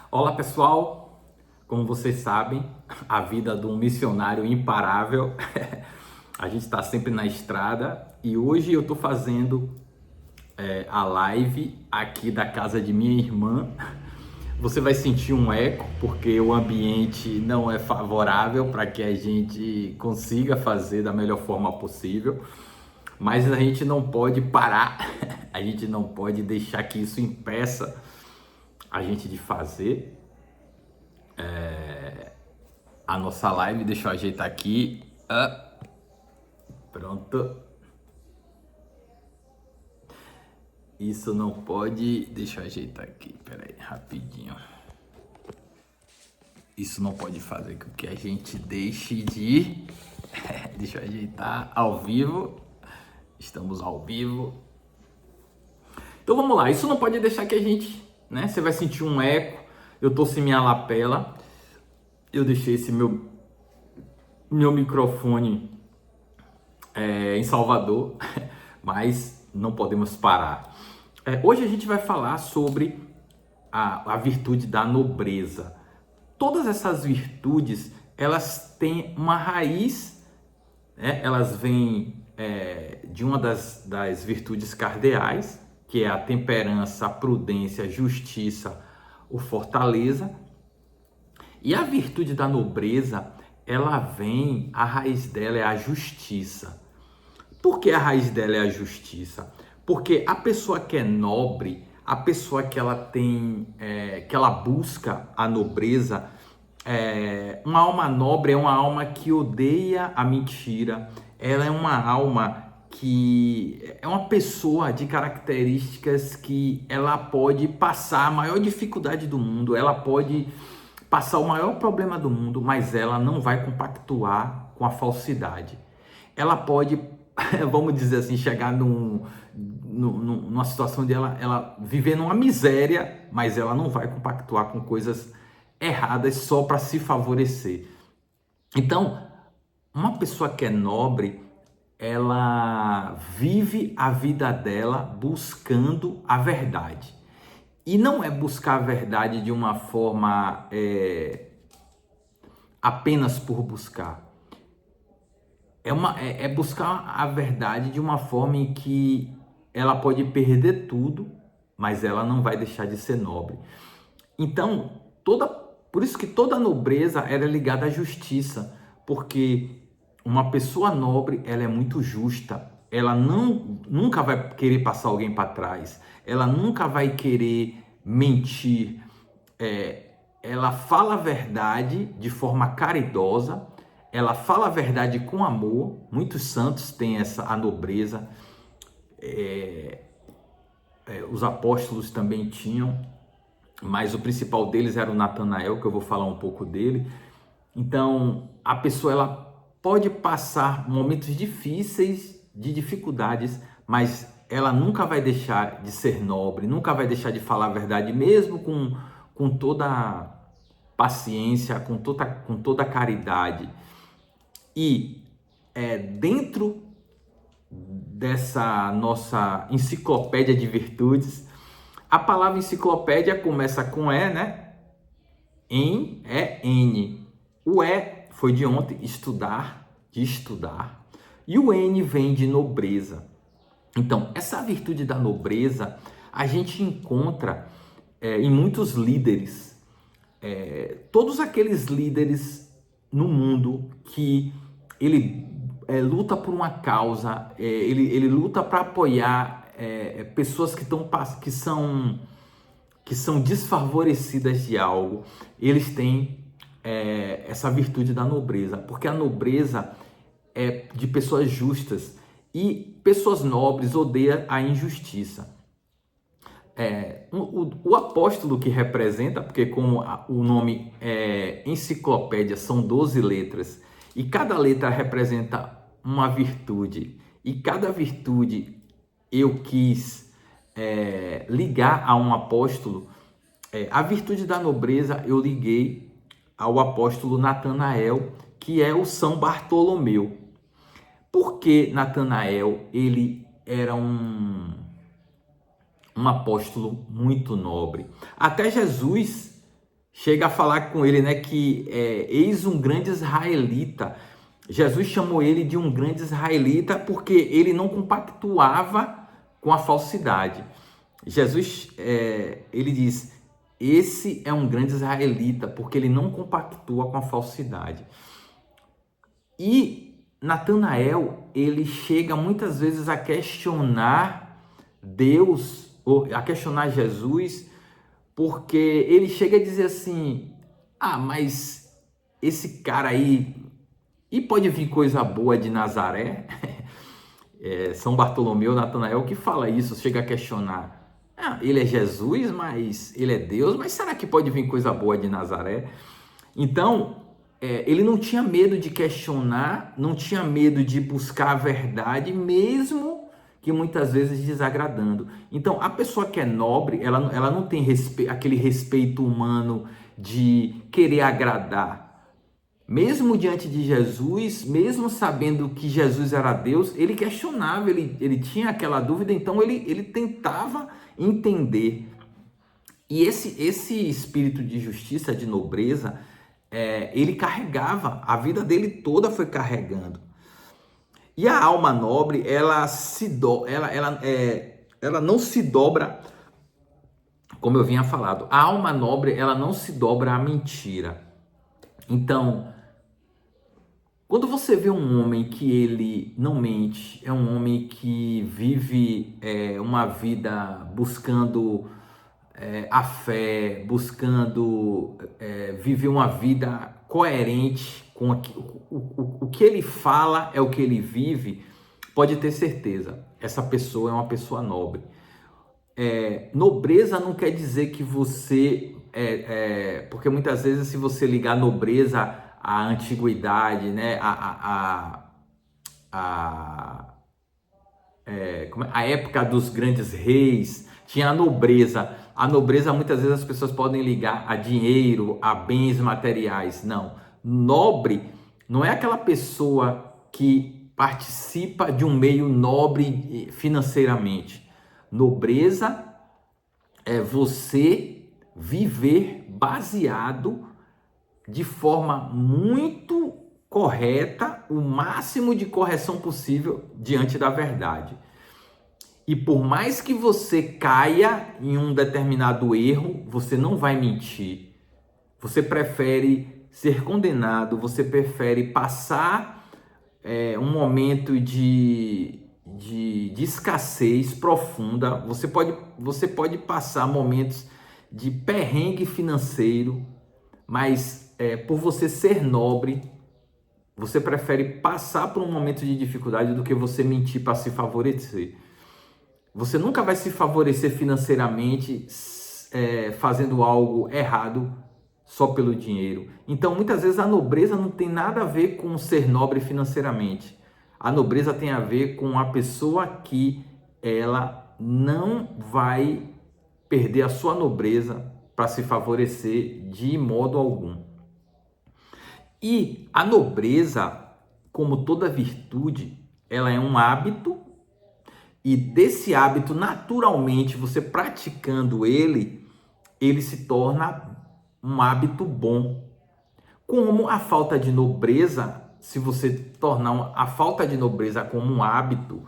Olá pessoal, como vocês sabem, a vida de um missionário imparável, a gente está sempre na estrada e hoje eu estou fazendo a live aqui da casa de minha irmã. Você vai sentir um eco porque o ambiente não é favorável para que a gente consiga fazer da melhor forma possível, mas a gente não pode parar, a gente não pode deixar que isso impeça a gente de fazer a nossa live. Deixa eu ajeitar aqui. Pronto. Isso não pode. Deixa eu ajeitar aqui. Pera aí, rapidinho. Isso não pode fazer com que a gente deixe de. Deixa eu ajeitar ao vivo. Estamos ao vivo. Então vamos lá. Isso não pode deixar que a gente, né? Você vai sentir um eco. Eu tô sem minha lapela. Eu deixei esse meu microfone em Salvador, mas não podemos parar. Hoje a gente vai falar sobre a virtude da nobreza. Todas essas virtudes, elas têm uma raiz, né? Elas vêm de uma das virtudes cardeais, que é a temperança, a prudência, a justiça, o fortaleza. E a virtude da nobreza, ela vem, a raiz dela é a justiça. Por que a raiz dela é a justiça? Porque a pessoa que é nobre, a pessoa que ela tem, que ela busca a nobreza, uma alma nobre é uma alma que odeia a mentira. Ela é uma alma que é uma pessoa de características que ela pode passar a maior dificuldade do mundo, ela pode passar o maior problema do mundo, mas ela não vai compactuar com a falsidade. Ela pode, vamos dizer assim, chegar numa situação de ela viver numa miséria, mas ela não vai compactuar com coisas erradas só para se favorecer. Então, uma pessoa que é nobre, ela vive a vida dela buscando a verdade. E não é buscar a verdade de uma forma apenas por buscar. É buscar a verdade de uma forma em que ela pode perder tudo, mas ela não vai deixar de ser nobre. Então, por isso que toda nobreza era ligada à justiça, porque uma pessoa nobre, ela é muito justa. Ela nunca vai querer passar alguém para trás. Ela nunca vai querer mentir. Ela fala a verdade de forma caridosa. Ela fala a verdade com amor. Muitos santos têm a nobreza. Os apóstolos também tinham, mas o principal deles era o Natanael, que eu vou falar um pouco dele. Então, a pessoa ela pode passar momentos difíceis, de dificuldades, mas ela nunca vai deixar de ser nobre, nunca vai deixar de falar a verdade, mesmo com toda paciência, com toda caridade. E dentro dessa nossa enciclopédia de virtudes, a palavra enciclopédia começa com E, né? Em é N. O E foi de ontem, estudar, de estudar. E o N vem de nobreza. Então, essa virtude da nobreza a gente encontra em muitos líderes. Todos aqueles líderes no mundo que ele luta por uma causa, ele luta para apoiar pessoas que são desfavorecidas de algo. Eles têm essa virtude da nobreza, porque a nobreza é de pessoas justas e pessoas nobres odeiam a injustiça. O apóstolo que representa, porque como o nome é enciclopédia, são 12 letras, e cada letra representa uma virtude, e cada virtude eu quis ligar a um apóstolo. A virtude da nobreza eu liguei ao apóstolo Natanael, que é o São Bartolomeu. Por que Natanael ele era um apóstolo muito nobre? Até Jesus chega a falar com ele, né, que eis um grande israelita. Jesus chamou ele de um grande israelita porque ele não compactuava com a falsidade. Jesus, ele diz, esse é um grande israelita porque ele não compactua com a falsidade. E Natanael, ele chega muitas vezes a questionar Deus, ou a questionar Jesus, porque ele chega a dizer assim, mas esse cara aí, e pode vir coisa boa de Nazaré? São Bartolomeu, Natanael, que fala isso, chega a questionar. Ele é Jesus, mas ele é Deus, mas será que pode vir coisa boa de Nazaré? Então, ele não tinha medo de questionar, não tinha medo de buscar a verdade, mesmo que muitas vezes desagradando. Então, a pessoa que é nobre, ela não tem aquele respeito humano de querer agradar. Mesmo diante de Jesus, mesmo sabendo que Jesus era Deus, ele questionava, ele tinha aquela dúvida, então ele tentava entender. E esse espírito de justiça, de nobreza, ele carregava, a vida dele toda foi carregando. E a alma nobre, ela não se dobra, como eu vinha falado, a alma nobre, ela não se dobra à mentira. Então, quando você vê um homem que ele não mente, é um homem que vive uma vida buscando a fé, buscando viver uma vida coerente com o que ele fala é o que ele vive, pode ter certeza, essa pessoa é uma pessoa nobre. Nobreza não quer dizer que você... porque muitas vezes se você ligar nobreza à antiguidade, né, a época dos grandes reis, tinha a nobreza. A nobreza muitas vezes as pessoas podem ligar a dinheiro, a bens materiais. Não. Nobre não é aquela pessoa que participa de um meio nobre financeiramente. Nobreza é você viver baseado de forma muito correta, o máximo de correção possível diante da verdade. E por mais que você caia em um determinado erro, você não vai mentir. Você prefere ser condenado, você prefere passar um momento de escassez profunda. Você pode passar momentos de perrengue financeiro, mas por você ser nobre, você prefere passar por um momento de dificuldade do que você mentir para se favorecer. Você nunca vai se favorecer financeiramente fazendo algo errado só pelo dinheiro. Então, muitas vezes a nobreza não tem nada a ver com ser nobre financeiramente. A nobreza tem a ver com a pessoa que ela não vai perder a sua nobreza para se favorecer de modo algum. E a nobreza, como toda virtude, ela é um hábito, e desse hábito, naturalmente, você praticando ele se torna um hábito bom. Como a falta de nobreza, se você tornar a falta de nobreza como um hábito,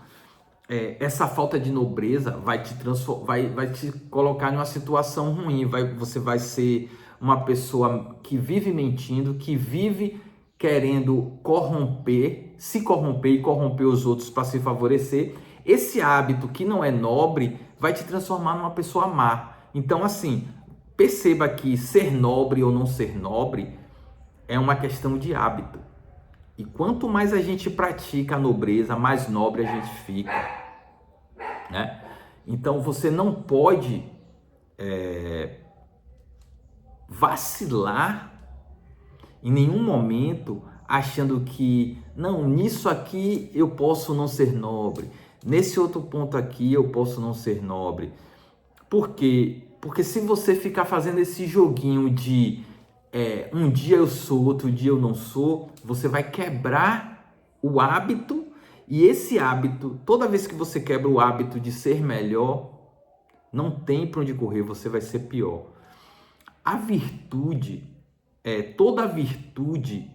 essa falta de nobreza vai te colocar em uma situação ruim. Você vai ser uma pessoa que vive mentindo, que vive querendo se corromper e corromper os outros para se favorecer. Esse hábito que não é nobre vai te transformar numa pessoa má. Então, assim, perceba que ser nobre ou não ser nobre é uma questão de hábito. E quanto mais a gente pratica a nobreza, mais nobre a gente fica, né? Então, você não pode vacilar em nenhum momento achando que, não, nisso aqui eu posso não ser nobre, nesse outro ponto aqui eu posso não ser nobre. Por quê? Porque se você ficar fazendo esse joguinho de um dia eu sou, outro dia eu não sou, você vai quebrar o hábito, e esse hábito, toda vez que você quebra o hábito de ser melhor, não tem para onde correr, você vai ser pior. a virtude, toda virtude,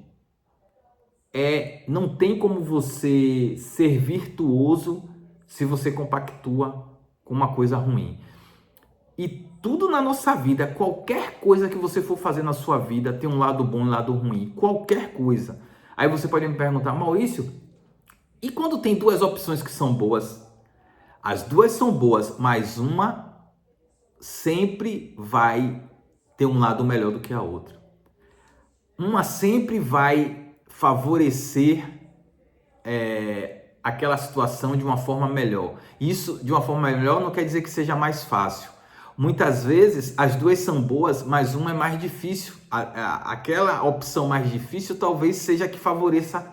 não tem como você ser virtuoso se você compactua com uma coisa ruim. E tudo na nossa vida, qualquer coisa que você for fazer na sua vida, tem um lado bom e um lado ruim. Qualquer coisa. Aí você pode me perguntar, Maurício, e quando tem duas opções que são boas? As duas são boas, mas uma sempre vai ter um lado melhor do que a outra. Uma sempre vai favorecer aquela situação de uma forma melhor. Isso, de uma forma melhor, não quer dizer que seja mais fácil. Muitas vezes as duas são boas, mas uma é mais difícil. Aquela opção mais difícil talvez seja a que favoreça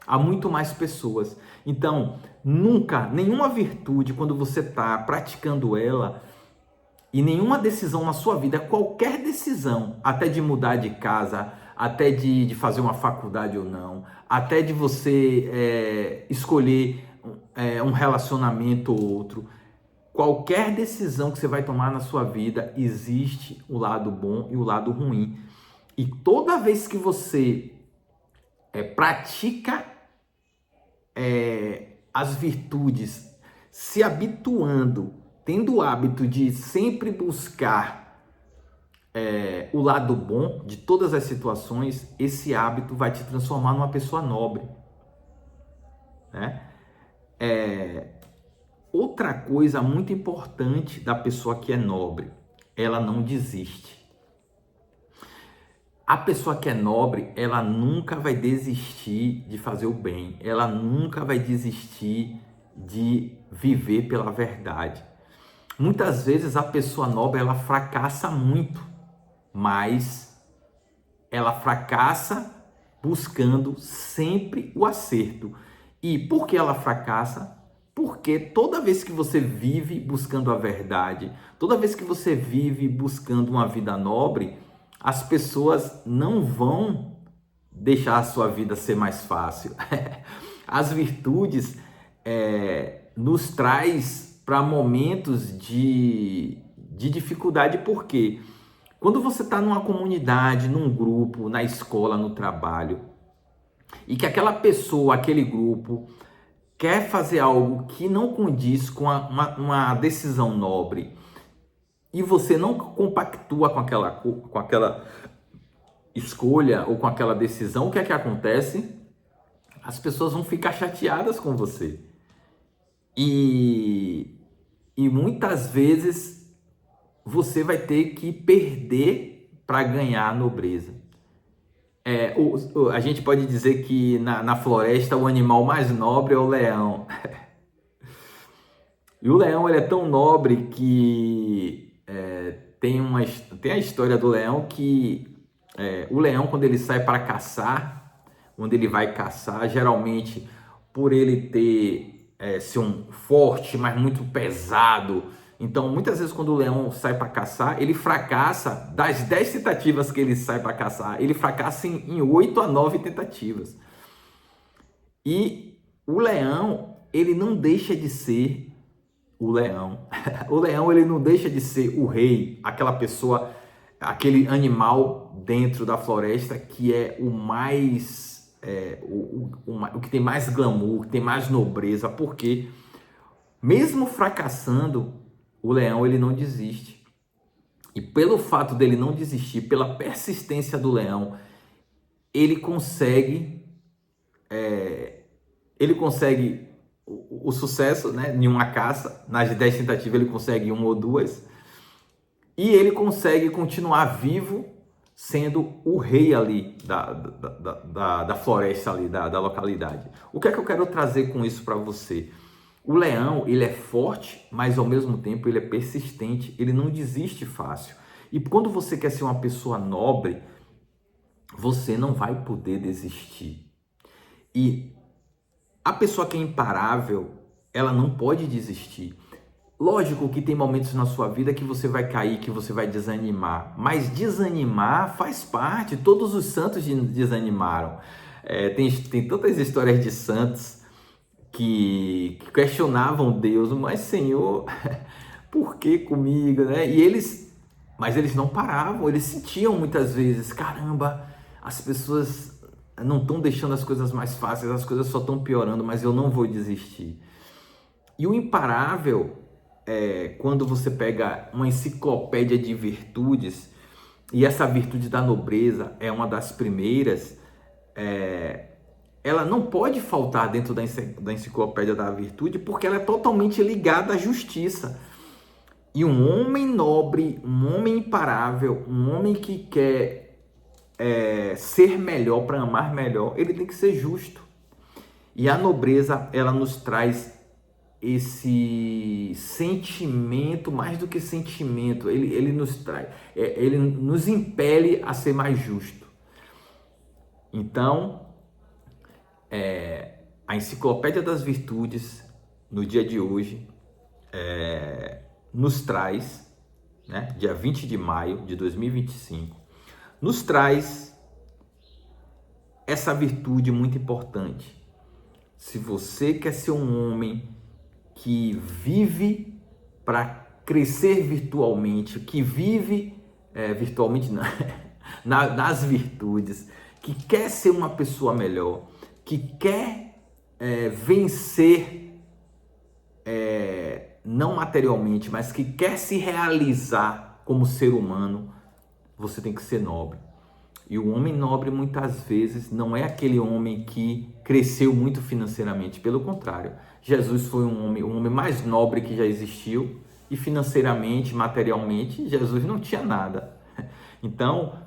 a muito mais pessoas. Então, nunca, nenhuma virtude, quando você está praticando ela, e nenhuma decisão na sua vida, qualquer decisão, até de mudar de casa, até de fazer uma faculdade ou não, até de você escolher um relacionamento ou outro, qualquer decisão que você vai tomar na sua vida, existe o lado bom e o lado ruim. E toda vez que você pratica as virtudes, se habituando, tendo o hábito de sempre buscar o lado bom de todas as situações, esse hábito vai te transformar numa pessoa nobre, né? Outra coisa muito importante da pessoa que é nobre, ela não desiste. A pessoa que é nobre, ela nunca vai desistir de fazer o bem, ela nunca vai desistir de viver pela verdade. Muitas vezes a pessoa nobre, ela fracassa muito, mas ela fracassa buscando sempre o acerto. E por que ela fracassa? Porque toda vez que você vive buscando a verdade, toda vez que você vive buscando uma vida nobre, as pessoas não vão deixar a sua vida ser mais fácil. As virtudes nos traz para momentos de dificuldade, porque quando você está numa comunidade, num grupo, na escola, no trabalho, e que aquela pessoa, aquele grupo, quer fazer algo que não condiz com uma decisão nobre, e você não compactua com aquela escolha ou com aquela decisão, o que é que acontece? As pessoas vão ficar chateadas com você. E muitas vezes você vai ter que perder para ganhar a nobreza. A gente pode dizer que na floresta o animal mais nobre é o leão. E o leão, ele é tão nobre que tem a história do leão que o leão, quando ele sai para caçar, quando ele vai caçar, geralmente por ele ser um forte, mas muito pesado, então muitas vezes quando o leão sai para caçar, ele fracassa. Das 10 tentativas que ele sai para caçar, ele fracassa em 8 a 9 tentativas. E o leão, ele não deixa de ser o leão. O leão, ele não deixa de ser o rei, aquela pessoa, aquele animal dentro da floresta que é o mais, o que tem mais glamour, que tem mais nobreza, porque mesmo fracassando, o leão, ele não desiste. E pelo fato dele não desistir, pela persistência do leão, ele consegue o sucesso, né, em uma caça. Nas 10 tentativas ele consegue 1 ou 2, e ele consegue continuar vivo, sendo o rei ali da floresta ali, da localidade. O que é que eu quero trazer com isso para você? O leão, ele é forte, mas ao mesmo tempo ele é persistente, ele não desiste fácil. E quando você quer ser uma pessoa nobre, você não vai poder desistir. E a pessoa que é imparável, ela não pode desistir. Lógico que tem momentos na sua vida que você vai cair, que você vai desanimar. Mas desanimar faz parte. Todos os santos desanimaram. Tem tantas histórias de santos que questionavam Deus. Mas, Senhor, por que comigo, né? E eles Mas eles não paravam, eles sentiam muitas vezes, caramba, as pessoas não estão deixando as coisas mais fáceis, as coisas só estão piorando, mas eu não vou desistir. E o imparável é quando você pega uma enciclopédia de virtudes, e essa virtude da nobreza é uma das primeiras, ela não pode faltar dentro da enciclopédia da virtude, porque ela é totalmente ligada à justiça. E um homem nobre, um homem imparável, um homem que quer ser melhor, para amar melhor, ele tem que ser justo. E a nobreza, ela nos traz esse sentimento, mais do que sentimento, ele nos traz, ele nos impele a ser mais justo. Então, a Enciclopédia das Virtudes, no dia de hoje, nos traz, né, dia 20 de maio de 2025, nos traz essa virtude muito importante. Se você quer ser um homem que vive para crescer virtualmente, que vive virtualmente não, nas virtudes, que quer ser uma pessoa melhor, que quer vencer não materialmente, mas que quer se realizar como ser humano, você tem que ser nobre. E o homem nobre muitas vezes não é aquele homem que cresceu muito financeiramente, pelo contrário. Jesus foi o homem mais nobre que já existiu, e financeiramente, materialmente, Jesus não tinha nada. Então,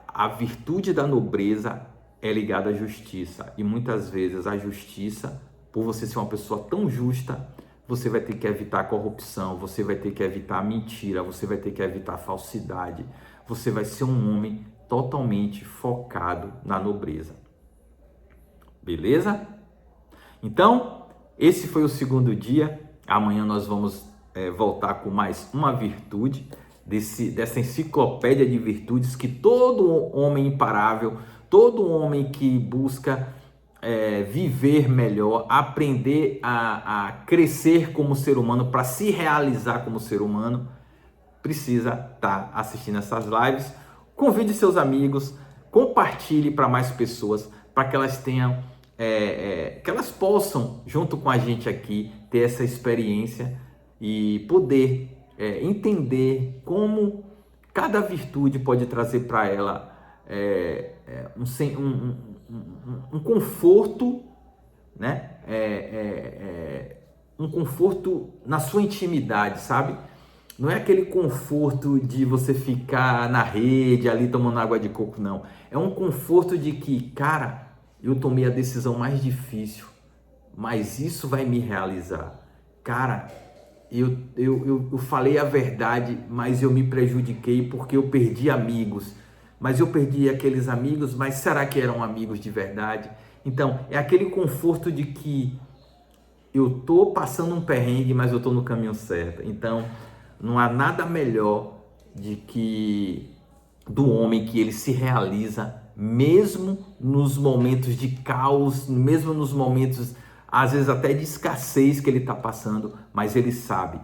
a virtude da nobreza é ligada à justiça, e muitas vezes a justiça, por você ser uma pessoa tão justa, você vai ter que evitar a corrupção, você vai ter que evitar a mentira, você vai ter que evitar a falsidade, você vai ser um homem totalmente focado na nobreza. Beleza? Então, esse foi o segundo dia. Amanhã nós vamos voltar com mais uma virtude dessa enciclopédia de virtudes que todo homem imparável, todo homem que busca viver melhor, aprender a crescer como ser humano, para se realizar como ser humano, precisa estar assistindo essas lives. Convide seus amigos, compartilhe para mais pessoas, para que elas tenham, que elas possam, junto com a gente aqui, ter essa experiência e poder entender como cada virtude pode trazer para ela um conforto, né? Um conforto na sua intimidade, sabe? Não é aquele conforto de você ficar na rede ali tomando água de coco, não. É um conforto de que, cara, eu tomei a decisão mais difícil, mas isso vai me realizar. Cara, eu falei a verdade, mas eu me prejudiquei porque eu perdi amigos. Mas eu perdi aqueles amigos, mas será que eram amigos de verdade? Então, é aquele conforto de que eu tô passando um perrengue, mas eu tô no caminho certo. Então, não há nada melhor do homem que ele se realiza mesmo nos momentos de caos, mesmo nos momentos, às vezes até de escassez que ele está passando, mas ele sabe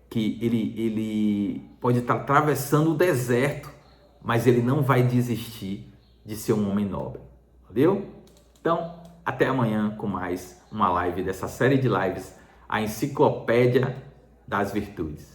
que ele pode estar atravessando o deserto, mas ele não vai desistir de ser um homem nobre. Valeu? Então, até amanhã com mais uma live dessa série de lives, a Enciclopédia das Virtudes.